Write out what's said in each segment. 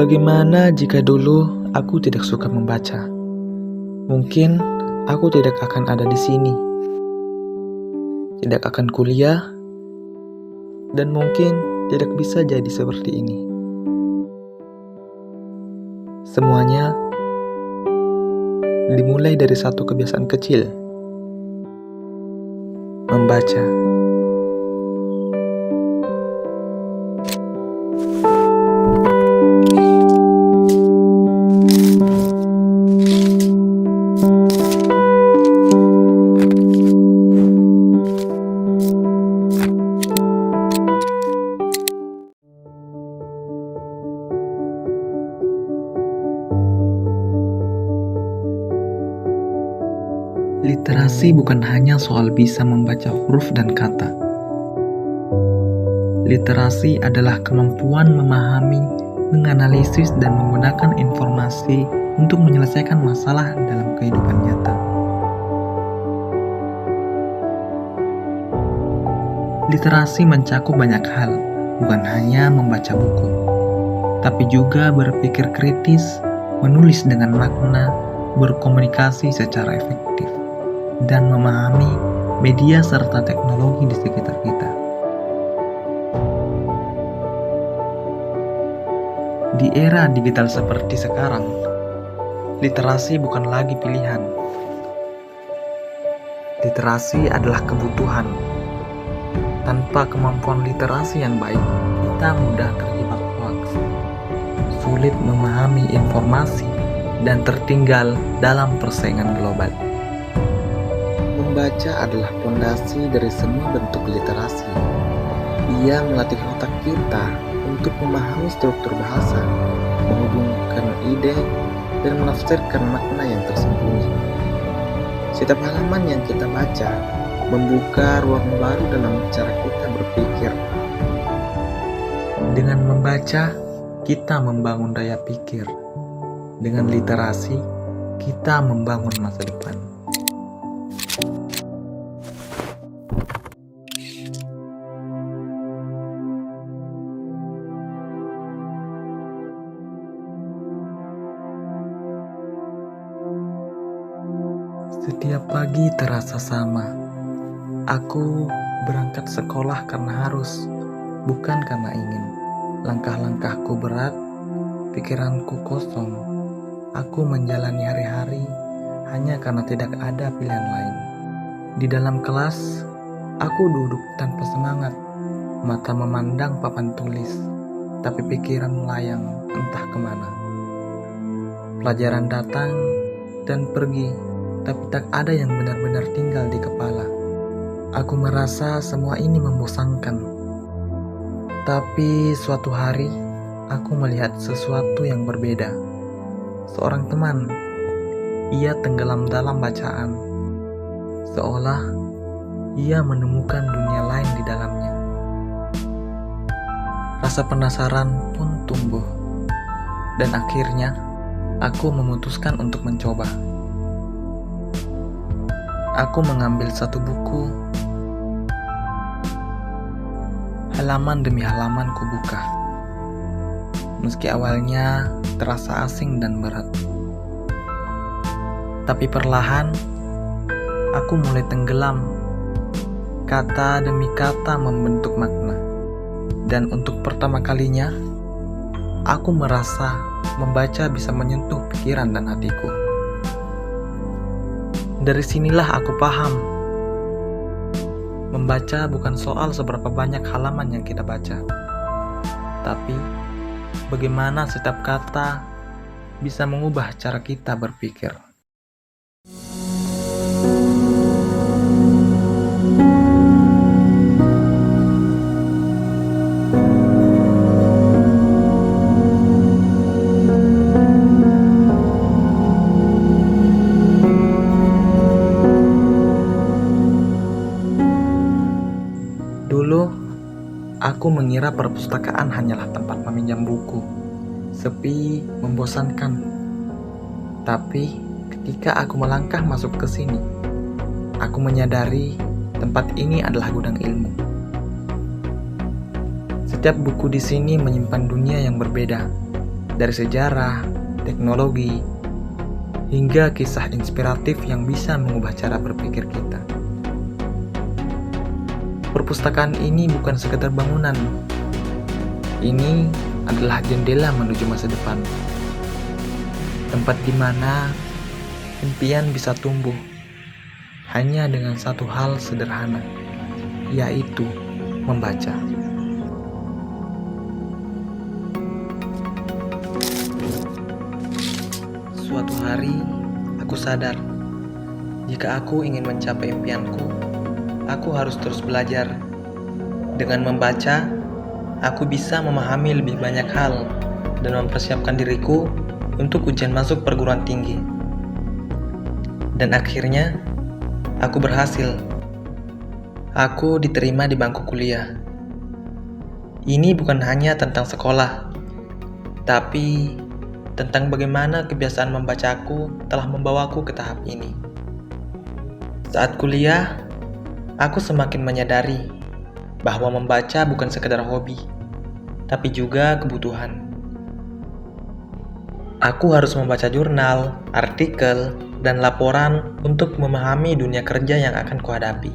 Bagaimana jika dulu aku tidak suka membaca? Mungkin aku tidak akan ada di sini, tidak akan kuliah, dan mungkin tidak bisa jadi seperti ini. Semuanya dimulai dari satu kebiasaan kecil, membaca. Literasi bukan hanya soal bisa membaca huruf dan kata. Literasi adalah kemampuan memahami, menganalisis, dan menggunakan informasi untuk menyelesaikan masalah dalam kehidupan nyata. Literasi mencakup banyak hal, bukan hanya membaca buku, tapi juga berpikir kritis, menulis dengan makna, berkomunikasi secara efektif, dan memahami media serta teknologi di sekitar kita. Di era digital seperti sekarang, literasi bukan lagi pilihan. Literasi adalah kebutuhan. Tanpa kemampuan literasi yang baik, kita mudah terjebak hoax, sulit memahami informasi, dan tertinggal dalam persaingan global. Membaca adalah fondasi dari semua bentuk literasi. Ia melatih otak kita untuk memahami struktur bahasa, menghubungkan ide, dan menafsirkan makna yang tersembunyi. Setiap halaman yang kita baca membuka ruang baru dalam cara kita berpikir. Dengan membaca, kita membangun daya pikir. Dengan literasi, kita membangun masa depan. Setiap pagi terasa sama. Aku berangkat sekolah karena harus, bukan karena ingin. Langkah-langkahku berat, pikiranku kosong. Aku menjalani hari-hari hanya karena tidak ada pilihan lain. Di dalam kelas, aku duduk tanpa semangat. Mata memandang papan tulis, tapi pikiran melayang entah kemana. Pelajaran datang dan pergi, tapi tak ada yang benar-benar tinggal di kepala. Aku merasa semua ini membosankan. Tapi suatu hari, aku melihat sesuatu yang berbeda. Seorang teman, ia tenggelam dalam bacaan. Seolah ia menemukan dunia lain di dalamnya. Rasa penasaran pun tumbuh. Dan akhirnya, aku memutuskan untuk mencoba. Aku mengambil satu buku. Halaman demi halaman kubuka. Meski awalnya terasa asing dan berat. Tapi perlahan, aku mulai tenggelam. Kata demi kata membentuk makna. Dan untuk pertama kalinya, aku merasa membaca bisa menyentuh pikiran dan hatiku. Dari sinilah aku paham. Membaca bukan soal seberapa banyak halaman yang kita baca, tapi bagaimana setiap kata bisa mengubah cara kita berpikir. Dulu, aku mengira perpustakaan hanyalah tempat meminjam buku. Sepi, membosankan. Tapi, ketika aku melangkah masuk ke sini, aku menyadari tempat ini adalah gudang ilmu. Setiap buku di sini menyimpan dunia yang berbeda. dari sejarah, teknologi, hingga kisah inspiratif yang bisa mengubah cara berpikir kita. Perpustakaan ini bukan sekedar bangunan. Ini adalah jendela menuju masa depan. Tempat di mana impian bisa tumbuh hanya dengan satu hal sederhana, yaitu membaca. Suatu hari, aku sadar, jika aku ingin mencapai impianku, aku harus terus belajar. Dengan membaca, aku bisa memahami lebih banyak hal dan mempersiapkan diriku untuk ujian masuk perguruan tinggi. Dan akhirnya, aku berhasil. Aku diterima di bangku kuliah. Ini bukan hanya tentang sekolah, tapi tentang bagaimana kebiasaan membacaku telah membawaku ke tahap ini. Saat kuliah, aku semakin menyadari bahwa membaca bukan sekedar hobi, tapi juga kebutuhan. Aku harus membaca jurnal, artikel, dan laporan untuk memahami dunia kerja yang akan kuhadapi.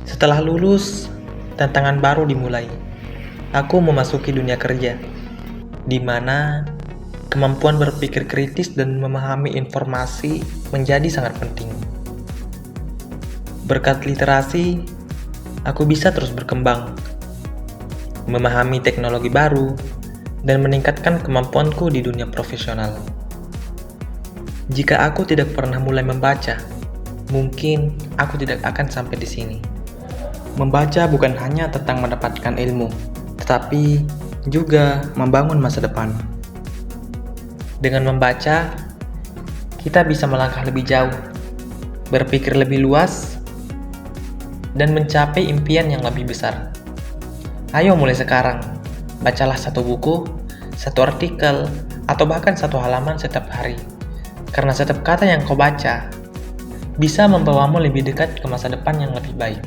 Setelah lulus, tantangan baru dimulai. Aku memasuki dunia kerja, di mana kemampuan berpikir kritis dan memahami informasi menjadi sangat penting. Berkat literasi, aku bisa terus berkembang, memahami teknologi baru, dan meningkatkan kemampuanku di dunia profesional. Jika aku tidak pernah mulai membaca, mungkin aku tidak akan sampai di sini. Membaca bukan hanya tentang mendapatkan ilmu, tetapi juga membangun masa depan. Dengan membaca, kita bisa melangkah lebih jauh, berpikir lebih luas, dan mencapai impian yang lebih besar. Ayo mulai sekarang, bacalah satu buku, satu artikel, atau bahkan satu halaman setiap hari. Karena setiap kata yang kau baca bisa membawamu lebih dekat ke masa depan yang lebih baik.